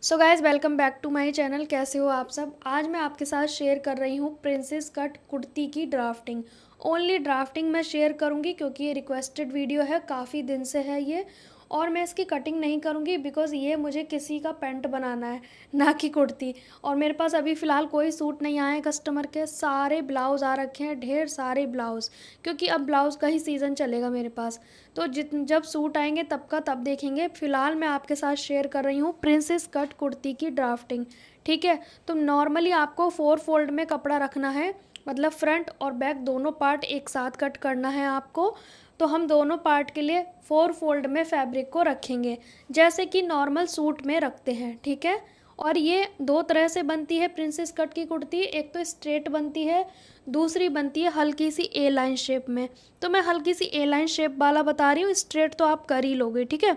So guys welcome back to my channel. कैसे हो आप सब। आज मैं आपके साथ शेयर कर रही हूँ प्रिंसेस कट कुर्ती की ड्राफ्टिंग। ओनली ड्राफ्टिंग मैं शेयर करूँगी क्योंकि ये रिक्वेस्टेड वीडियो है, काफ़ी दिन से है ये। और मैं इसकी कटिंग नहीं करूँगी बिकॉज़ ये मुझे किसी का पैंट बनाना है, ना कि कुर्ती। और मेरे पास अभी फ़िलहाल कोई सूट नहीं आए कस्टमर के, सारे ब्लाउज़ आ रखे हैं, ढेर सारे ब्लाउज़, क्योंकि अब ब्लाउज़ का ही सीज़न चलेगा मेरे पास। तो जब सूट आएंगे तब का तब देखेंगे। फ़िलहाल मैं आपके साथ शेयर कर रही हूँ प्रिंसेस कट कुर्ती की ड्राफ्टिंग। ठीक है, तो नॉर्मली आपको 4 फोल्ड में कपड़ा रखना है, मतलब फ्रंट और बैक दोनों पार्ट एक साथ कट करना है आपको। तो हम दोनों पार्ट के लिए 4 फोल्ड में फैब्रिक को रखेंगे, जैसे कि नॉर्मल सूट में रखते हैं। ठीक है, और ये दो तरह से बनती है प्रिंसेस कट की कुर्ती। एक तो स्ट्रेट बनती है, दूसरी बनती है हल्की सी ए लाइन शेप में। तो मैं हल्की सी ए लाइन शेप वाला बता रही हूँ, स्ट्रेट तो आप कर ही लोगे। ठीक है,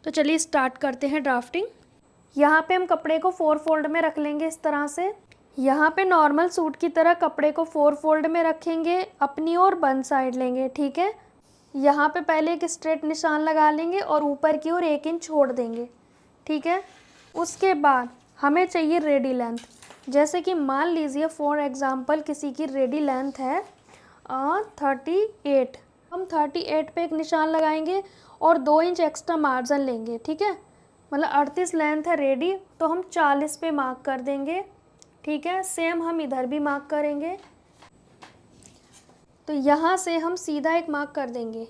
तो चलिए स्टार्ट करते हैं ड्राफ्टिंग। यहाँ पे हम कपड़े को 4 फोल्ड में रख लेंगे इस तरह से। यहाँ पे नॉर्मल सूट की तरह कपड़े को 4 फोल्ड में रखेंगे, अपनी ओर बंद साइड लेंगे। ठीक है, यहाँ पे पहले एक स्ट्रेट निशान लगा लेंगे और ऊपर की ओर 1 इंच छोड़ देंगे। ठीक है, उसके बाद हमें चाहिए रेडी लेंथ। जैसे कि मान लीजिए फॉर एग्ज़ाम्पल किसी की रेडी लेंथ है 38, हम 38 पे एक निशान लगाएंगे और 2 इंच एक्स्ट्रा मार्जिन लेंगे। ठीक है, मतलब 38 लेंथ है रेडी, तो हम 40 पे मार्क कर देंगे। ठीक है, सेम हम इधर भी मार्क करेंगे। तो यहाँ से हम सीधा एक मार्क कर देंगे।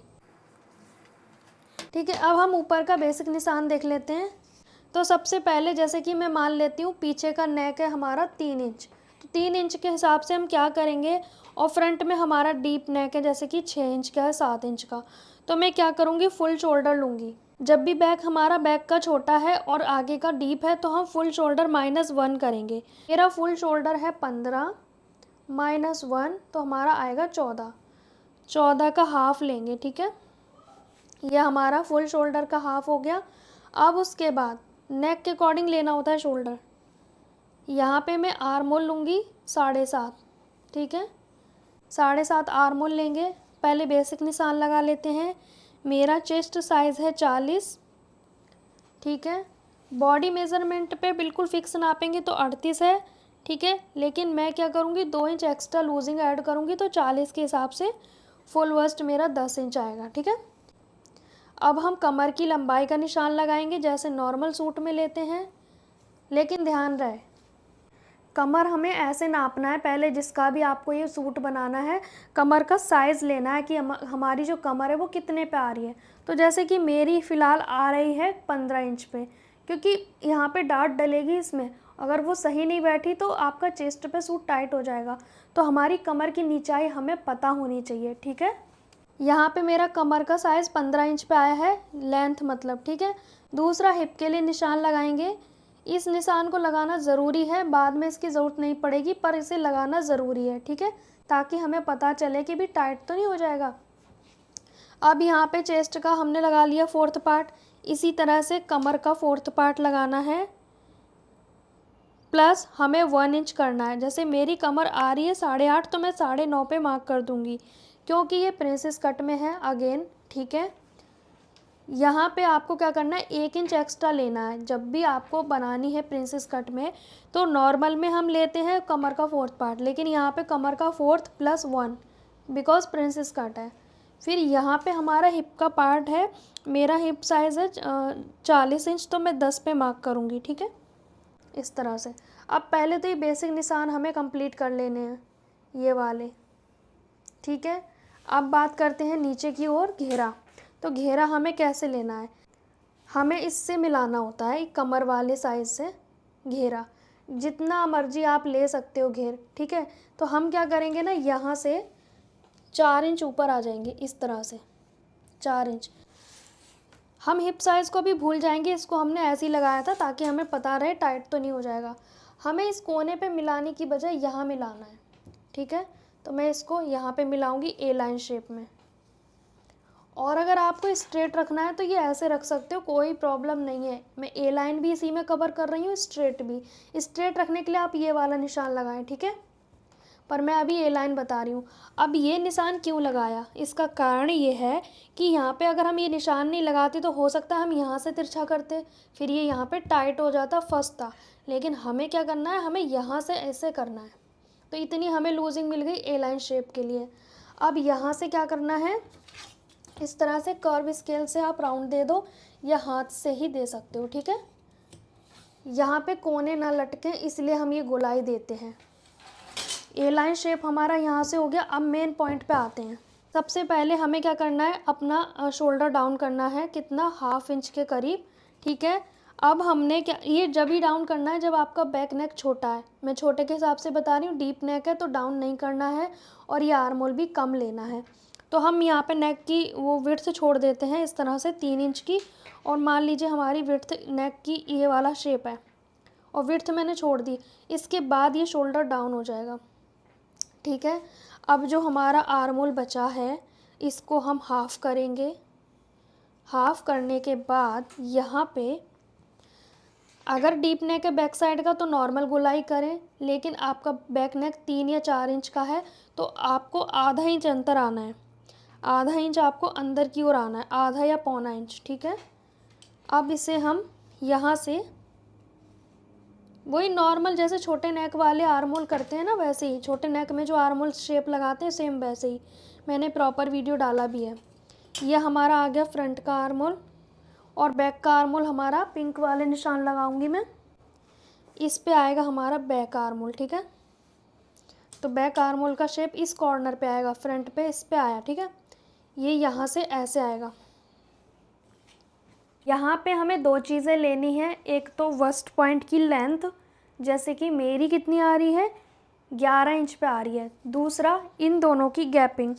ठीक है, अब हम ऊपर का बेसिक निशान देख लेते हैं। तो सबसे पहले जैसे कि मैं मान लेती हूँ पीछे का नेक है हमारा 3 इंच, तो 3 इंच के हिसाब से हम क्या करेंगे, और फ्रंट में हमारा डीप नेक है जैसे कि 6 इंच का है, 7 इंच का। तो मैं क्या करूँगी, फुल शोल्डर लूँगी। जब भी बैक हमारा बैक का छोटा है और आगे का डीप है तो हम फुल शोल्डर -1 करेंगे। मेरा फुल शोल्डर है 15, -1 तो हमारा आएगा 14। 14 का हाफ लेंगे। ठीक है, यह हमारा फुल शोल्डर का हाफ हो गया। अब उसके बाद नेक के अकॉर्डिंग लेना होता है शोल्डर। यहाँ पे मैं आर्म होल लूँगी 7.5। ठीक है, 7.5 आर्म होल लेंगे। पहले बेसिक निशान लगा लेते हैं। मेरा चेस्ट साइज़ है 40। ठीक है, बॉडी मेज़रमेंट पे बिल्कुल फिक्स नापेंगे तो 38 है। ठीक है, लेकिन मैं क्या करूँगी, 2 इंच एक्स्ट्रा लूजिंग ऐड करूँगी तो 40 के हिसाब से फुल वस्ट मेरा 10 इंच आएगा। ठीक है, अब हम कमर की लंबाई का निशान लगाएंगे जैसे नॉर्मल सूट में लेते हैं, लेकिन ध्यान रहे कमर हमें ऐसे नापना है, पहले जिसका भी आपको ये सूट बनाना है कमर का साइज़ लेना है कि हमारी जो कमर है वो कितने पे आ रही है। तो जैसे कि मेरी फ़िलहाल आ रही है 15 इंच पे, क्योंकि यहाँ पे डाट डलेगी इसमें, अगर वो सही नहीं बैठी तो आपका चेस्ट पे सूट टाइट हो जाएगा। तो हमारी कमर की नीचाई हमें पता होनी चाहिए। ठीक है, यहाँ पे मेरा कमर का साइज़ 15 इंच पे आया है, लेंथ मतलब। ठीक है, दूसरा हिप के लिए निशान लगाएंगे। इस निशान को लगाना ज़रूरी है, बाद में इसकी ज़रूरत नहीं पड़ेगी, पर इसे लगाना ज़रूरी है। ठीक है, ताकि हमें पता चले कि भी टाइट तो नहीं हो जाएगा। अब यहाँ पे चेस्ट का हमने लगा लिया 4th पार्ट, इसी तरह से कमर का 4th पार्ट लगाना है, प्लस हमें 1 इंच करना है। जैसे मेरी कमर आ रही है 8.5 तो मैं 9.5 पे मार्क कर दूँगी, क्योंकि ये प्रिंसेस कट में है अगेन। ठीक है, यहाँ पे आपको क्या करना है, 1 इंच एक्स्ट्रा लेना है। जब भी आपको बनानी है प्रिंसेस कट में, तो नॉर्मल में हम लेते हैं कमर का 4th पार्ट, लेकिन यहाँ पे कमर का 4th + 1 बिकॉज प्रिंसेस कट है। फिर यहाँ पे हमारा हिप का पार्ट है, मेरा हिप साइज़ है 40 इंच, तो मैं 10 पे मार्क करूँगी। ठीक है, इस तरह से। अब पहले तो ये बेसिक निशान हमें कंप्लीट कर लेने हैं, ये वाले। ठीक है, अब बात करते हैं नीचे की ओर घेरा। तो घेरा हमें कैसे लेना है, हमें इससे मिलाना होता है कमर वाले साइज़ से घेरा, जितना मर्जी आप ले सकते हो घेर। ठीक है, तो हम क्या करेंगे ना, यहाँ से 4 इंच ऊपर आ जाएंगे इस तरह से, 4 इंच। हम हिप साइज़ को भी भूल जाएंगे, इसको हमने ऐसे ही लगाया था ताकि हमें पता रहे टाइट तो नहीं हो जाएगा। हमें इस कोने पे मिलाने की बजाय यहाँ मिलाना है। ठीक है, तो मैं इसको यहाँ पे मिलाऊंगी ए लाइन शेप में। और अगर आपको स्ट्रेट रखना है तो ये ऐसे रख सकते हो, कोई प्रॉब्लम नहीं है। मैं ए लाइन भी इसी में कवर कर रही हूँ, स्ट्रेट भी। स्ट्रेट रखने के लिए आप ये वाला निशान लगाएं। ठीक है, पर मैं अभी ए लाइन बता रही हूँ। अब ये निशान क्यों लगाया, इसका कारण ये है कि यहाँ पे अगर हम ये निशान नहीं लगाते तो हो सकता है हम यहाँ से तिरछा करते, फिर ये यहाँ पे टाइट हो जाता, फंसता। लेकिन हमें क्या करना है, हमें यहाँ से ऐसे करना है। तो इतनी हमें लूजिंग मिल गई ए लाइन शेप के लिए। अब यहाँ से क्या करना है, इस तरह से कर्व स्केल से आप राउंड दे दो या हाथ से ही दे सकते हो, ठीक है। यहाँ पे कोने ना लटके इसलिए हम ये गोलाई देते हैं। ए लाइन शेप हमारा यहाँ से हो गया। अब मेन पॉइंट पे आते हैं। सबसे पहले हमें क्या करना है, अपना शोल्डर डाउन करना है, कितना, 1/2 इंच के करीब, ठीक है। अब हमने क्या, ये जब ही डाउन करना है जब आपका बैक नेक छोटा है। मैं छोटे के हिसाब से बता रही हूँ, डीप नेक है तो डाउन नहीं करना है और ये आर्म होल भी कम लेना है। तो हम यहाँ पे नेक की वो विड्थ छोड़ देते हैं इस तरह से 3 इंच की, और मान लीजिए हमारी विड्थ नेक की ये वाला शेप है और विड्थ मैंने छोड़ दी। इसके बाद ये शोल्डर डाउन हो जाएगा, ठीक है। अब जो हमारा आर्म होल बचा है इसको हम हाफ़ करेंगे। हाफ़ करने के बाद यहाँ पे अगर डीप नेक है बैक साइड का तो नॉर्मल गोलाई करें, लेकिन आपका बैक नेक 3 या 4 इंच का है तो आपको आधा इंच अंतर आना है। आधा इंच आपको अंदर की ओर आना है, आधा या पौना इंच, ठीक है। अब इसे हम यहाँ से वही नॉर्मल जैसे छोटे नेक वाले आर्म होल करते हैं ना, वैसे ही छोटे नेक में जो आर्म होल शेप लगाते हैं सेम वैसे ही मैंने प्रॉपर वीडियो डाला भी है। ये हमारा आ गया फ्रंट का आर्म होल, और बैक का आर्म होल हमारा पिंक वाले निशान लगाऊंगी मैं, इस पे आएगा हमारा बैक आर्म होल, ठीक है। तो बैक आर्म होल का शेप इस कॉर्नर पे आएगा, फ्रंट पे इस पे आया, ठीक है। ये यहाँ से ऐसे आएगा। यहाँ पे हमें 2 चीज़ें लेनी है, एक तो वस्ट पॉइंट की लेंथ, जैसे कि मेरी कितनी आ रही है, 11 इंच पे आ रही है। दूसरा इन दोनों की गैपिंग,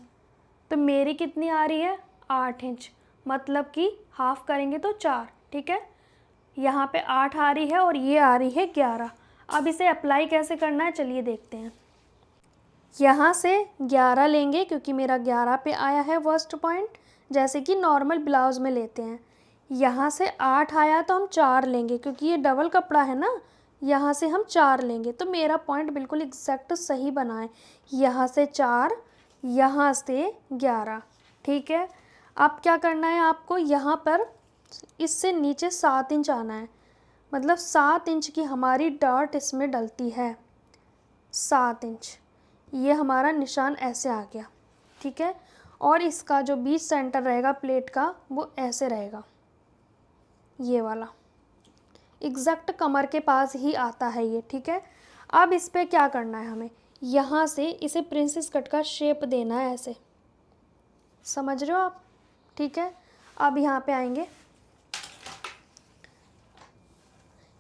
तो मेरी कितनी आ रही है, 8 इंच, मतलब कि हाफ़ करेंगे तो 4, ठीक है। यहाँ पे 8 आ रही है और ये आ रही है 11। अब इसे अप्लाई कैसे करना है चलिए देखते हैं। यहाँ से 11 लेंगे क्योंकि मेरा 11 पे आया है वस्ट पॉइंट, जैसे कि नॉर्मल ब्लाउज़ में लेते हैं। यहाँ से 8 आया तो हम 4 लेंगे क्योंकि ये डबल कपड़ा है ना, यहाँ से हम 4 लेंगे। तो मेरा पॉइंट बिल्कुल एग्जैक्ट सही बना है। यहाँ से 4, यहाँ से 11, ठीक है। अब क्या करना है आपको, यहाँ पर इससे नीचे 7 इंच आना है, मतलब 7 इंच की हमारी डॉट इसमें डलती है, 7 इंच। ये हमारा निशान ऐसे आ गया, ठीक है। और इसका जो बीच सेंटर रहेगा प्लेट का वो ऐसे रहेगा, ये वाला एग्जैक्ट कमर के पास ही आता है ये, ठीक है। अब इस पे क्या करना है हमें, यहाँ से इसे प्रिंसेस कट का शेप देना है ऐसे, समझ रहे हो आप, ठीक है। अब यहाँ पे आएंगे,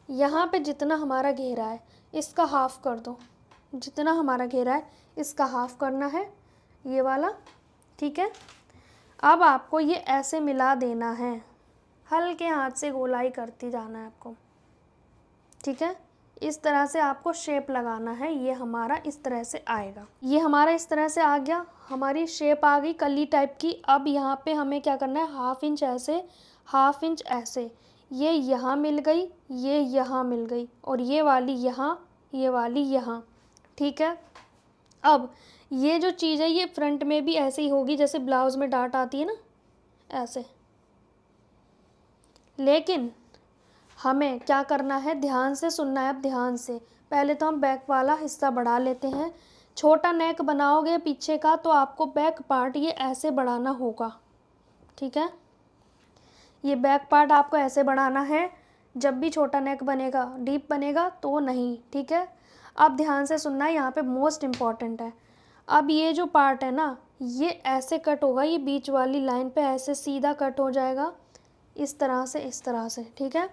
यहाँ पे जितना हमारा घेरा है इसका हाफ़ कर दो, जितना हमारा घेरा है इसका हाफ़ करना है, ये वाला, ठीक है। अब आपको ये ऐसे मिला देना है, हल्के हाथ से गोलाई करती जाना है आपको, ठीक है। इस तरह से आपको शेप लगाना है, ये हमारा इस तरह से आएगा। ये हमारा इस तरह से आ गया, हमारी शेप आ गई कली टाइप की। अब यहाँ पे हमें क्या करना है, 1/2 इंच ऐसे, 1/2 इंच ऐसे, ये यहाँ मिल गई, ये यहाँ मिल गई, और ये वाली यहाँ, ये वाली यहाँ, ठीक है। अब ये जो चीज़ है ये फ्रंट में भी ऐसे ही होगी जैसे ब्लाउज़ में डाट आती है ना, ऐसे। लेकिन हमें क्या करना है, ध्यान से सुनना है। अब ध्यान से, पहले तो हम बैक वाला हिस्सा बढ़ा लेते हैं। छोटा नेक बनाओगे पीछे का तो आपको बैक पार्ट ये ऐसे बढ़ाना होगा, ठीक है। ये बैक पार्ट आपको ऐसे बढ़ाना है, जब भी छोटा नेक बनेगा, डीप बनेगा तो नहीं, ठीक है। अब ध्यान से सुनना है, यहाँ पे मोस्ट इम्पॉर्टेंट है। अब ये जो पार्ट है ना ये ऐसे कट होगा, ये बीच वाली लाइन पे ऐसे सीधा कट हो जाएगा, इस तरह से, इस तरह से, ठीक है।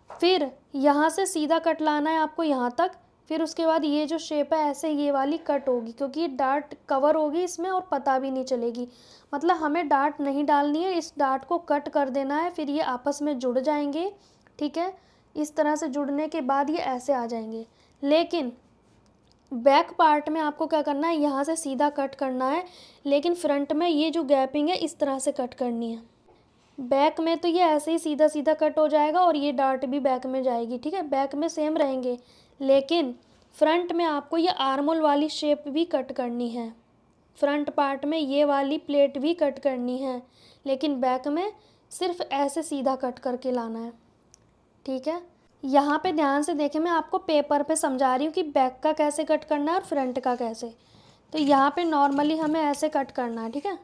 फिर यहाँ से सीधा कट लाना है आपको यहाँ तक, फिर उसके बाद ये जो शेप है ऐसे ये वाली कट होगी, क्योंकि ये डार्ट कवर होगी इसमें और पता भी नहीं चलेगी। मतलब हमें डार्ट नहीं डालनी है, इस डार्ट को कट कर देना है, फिर ये आपस में जुड़ जाएंगे, ठीक है। इस तरह से जुड़ने के बाद ये ऐसे आ जाएंगे। लेकिन बैक पार्ट में आपको क्या करना है, यहाँ से सीधा कट करना है, लेकिन फ्रंट में ये जो गैपिंग है इस तरह से कट करनी है। बैक में तो ये ऐसे ही सीधा सीधा कट हो जाएगा और ये डार्ट भी बैक में जाएगी, ठीक है। बैक में सेम रहेंगे, लेकिन फ्रंट में आपको ये आर्मोल वाली शेप भी कट करनी है, फ्रंट पार्ट में ये वाली प्लेट भी कट करनी है, लेकिन बैक में सिर्फ ऐसे सीधा कट करके लाना है, ठीक है। यहाँ पे ध्यान से देखें, मैं आपको पेपर पे समझा रही हूँ कि बैक का कैसे कट करना है और फ्रंट का कैसे। तो यहाँ पे नॉर्मली हमें ऐसे कट करना है, ठीक है।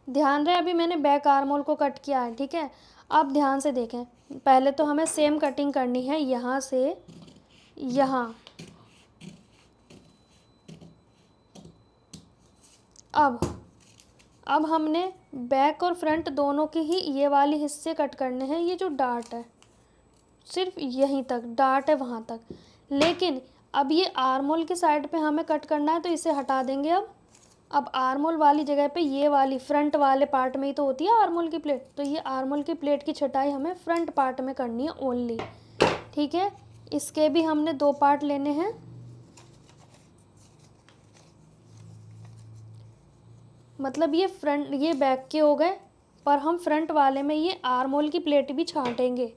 ध्यान रहे अभी मैंने बैक आर्मोल को कट किया है, ठीक है। अब ध्यान से देखें, पहले तो हमें सेम कटिंग करनी है यहाँ से यहाँ। अब हमने बैक और फ्रंट दोनों के ही ये वाले हिस्से कट करने हैं। ये जो डार्ट है सिर्फ यहीं तक डार्ट है, वहाँ तक। लेकिन अब ये आर्मोल की साइड पे हमें कट करना है, तो इसे हटा देंगे। अब आर्मोल वाली जगह पे ये वाली फ्रंट वाले पार्ट में ही तो होती है आर्मोल की प्लेट, तो ये आर्मोल की प्लेट की छटाई हमें फ्रंट पार्ट में करनी है ओनली, ठीक है। इसके भी हमने 2 पार्ट लेने हैं। मतलब ये फ्रंट ये बैक के हो गए, पर हम फ्रंट वाले में ये आर्मोल की प्लेट भी छांटेंगे,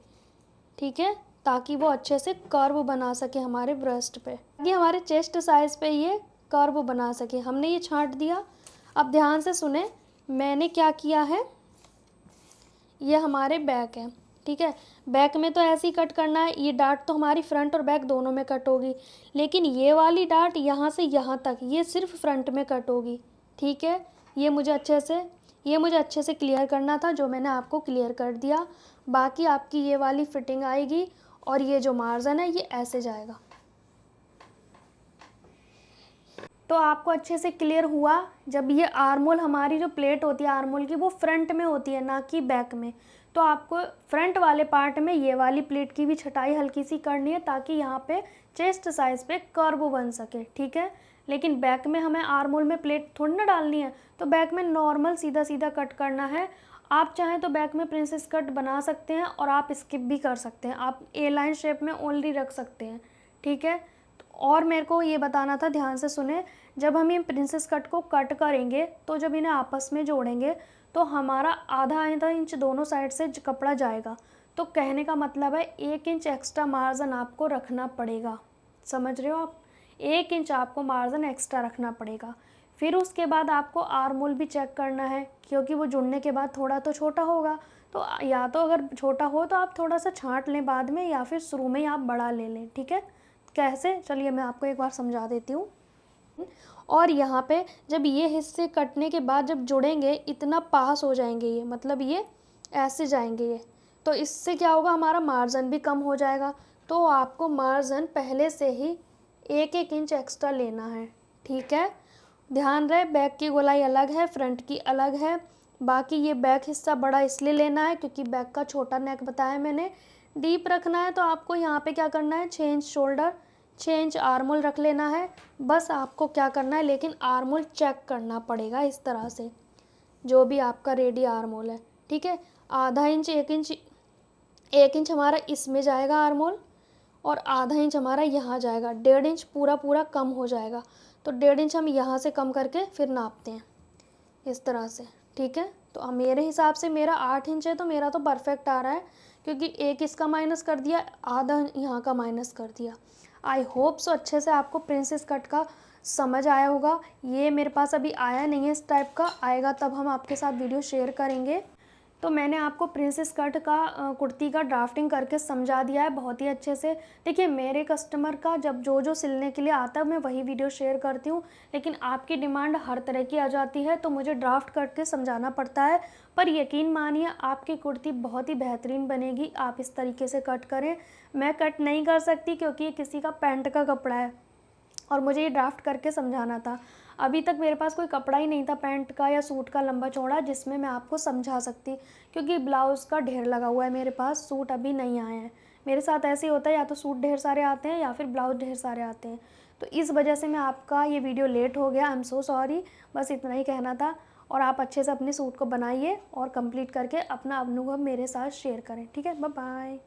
ठीक है, ताकि वो अच्छे से कर्व बना सके हमारे ब्रेस्ट पे, ये हमारे चेस्ट साइज पे ये कर्व बना सके। हमने ये छांट दिया। अब ध्यान से सुने, मैंने क्या किया है, ये हमारे बैक है, ठीक है। बैक में तो ऐसे ही कट करना है, ये डार्ट तो हमारी फ्रंट और बैक दोनों में कट होगी, लेकिन ये वाली डार्ट यहाँ से यहाँ तक ये सिर्फ फ्रंट में कट होगी, ठीक है। ये मुझे अच्छे से क्लियर करना था, जो मैंने आपको क्लियर कर दिया। बाकी आपकी ये वाली फिटिंग आएगी और ये जो मार्जिन है ये ऐसे जाएगा। तो आपको अच्छे से क्लियर हुआ। जब ये आर्मोल हमारी जो प्लेट होती है आर्मोल की, वो फ्रंट में होती है, ना कि बैक में। तो आपको फ्रंट वाले पार्ट में ये वाली प्लेट की भी छटाई हल्की सी करनी है, ताकि यहाँ पे चेस्ट साइज पे कर्व बन सके, ठीक है। लेकिन बैक में हमें आर्मोल में प्लेट थोड़ी ना डालनी है, तो बैक में नॉर्मल सीधा सीधा कट करना है। आप चाहें तो बैक में प्रिंसेस कट बना सकते हैं और आप स्किप भी कर सकते हैं, आप ए लाइन शेप में ओनली रख सकते हैं, ठीक है। और मेरे को ये बताना था, ध्यान से सुने, जब हम ये प्रिंसेस कट को कट करेंगे तो जब इन्हें आपस में जोड़ेंगे तो हमारा आधा इंच दोनों साइड से कपड़ा जाएगा। तो कहने का मतलब है 1 इंच एक्स्ट्रा मार्जिन आपको रखना पड़ेगा, समझ रहे हो आप। 1 इंच आपको मार्जिन एक्स्ट्रा रखना पड़ेगा। फिर उसके बाद आपको आर्मोल भी चेक करना है, क्योंकि वो जुड़ने के बाद थोड़ा तो छोटा होगा। तो या तो अगर छोटा हो तो आप थोड़ा सा छांट लें बाद में, या फिर शुरू में ही आप बड़ा ले लें, ठीक है। कैसे, चलिए मैं आपको एक बार समझा देती हूँ। और यहाँ पे जब ये हिस्से कटने के बाद जब जुड़ेंगे, इतना पास हो जाएंगे ये, मतलब ये ऐसे जाएंगे ये, तो इससे क्या होगा, हमारा मार्जिन भी कम हो जाएगा। तो आपको मार्जिन पहले से ही 1 इंच एक्स्ट्रा लेना है, ठीक है। ध्यान रहे, बैक की गोलाई अलग है, फ्रंट की अलग है। बाकी ये बैक हिस्सा बड़ा इसलिए लेना है क्योंकि बैक का छोटा नेक बताया मैंने। डीप रखना है तो आपको यहाँ पे क्या करना है, 6 इंच शोल्डर, 6 इंच आर्मोल रख लेना है। बस आपको क्या करना है, लेकिन आर्मोल चेक करना पड़ेगा इस तरह से, जो भी आपका रेडी आर्मोल है, ठीक है। आधा इंच 1 इंच हमारा इसमें जाएगा आर्मोल, और आधा इंच हमारा यहाँ जाएगा। 1.5 इंच पूरा कम हो जाएगा। तो 1.5 इंच हम यहाँ से कम करके फिर नापते हैं इस तरह से, ठीक है। तो अब मेरे हिसाब से मेरा 8 इंच है, तो मेरा तो परफेक्ट आ रहा है, क्योंकि 1 इसका माइनस कर दिया, आधा यहाँ का माइनस कर दिया। आई होप सो अच्छे से आपको प्रिंसेस कट का समझ आया होगा। ये मेरे पास अभी आया नहीं है, इस टाइप का आएगा तब हम आपके साथ वीडियो शेयर करेंगे। तो मैंने आपको प्रिंसेस कट का कुर्ती का ड्राफ्टिंग करके समझा दिया है बहुत ही अच्छे से। देखिए, मेरे कस्टमर का जब जो सिलने के लिए आता है मैं वही वीडियो शेयर करती हूँ, लेकिन आपकी डिमांड हर तरह की आ जाती है, तो मुझे ड्राफ्ट करके समझाना पड़ता है। पर यकीन मानिए, आपकी कुर्ती बहुत ही बेहतरीन बनेगी, आप इस तरीके से कट करें। मैं कट नहीं कर सकती क्योंकि ये किसी का पैंट का कपड़ा है और मुझे ये ड्राफ्ट करके समझाना था। अभी तक मेरे पास कोई कपड़ा ही नहीं था पैंट का या सूट का लंबा चौड़ा जिसमें मैं आपको समझा सकती, क्योंकि ब्लाउज़ का ढेर लगा हुआ है मेरे पास, सूट अभी नहीं आए हैं। मेरे साथ ऐसे ही होता है, या तो सूट ढेर सारे आते हैं या फिर ब्लाउज़ ढेर सारे आते हैं। तो इस वजह से मैं आपका ये वीडियो लेट हो गया, आई एम सो सॉरी। बस इतना ही कहना था। और आप अच्छे से अपने सूट को बनाइए और कंप्लीट करके अपना अनुभव मेरे साथ शेयर करें, ठीक है। Bye bye.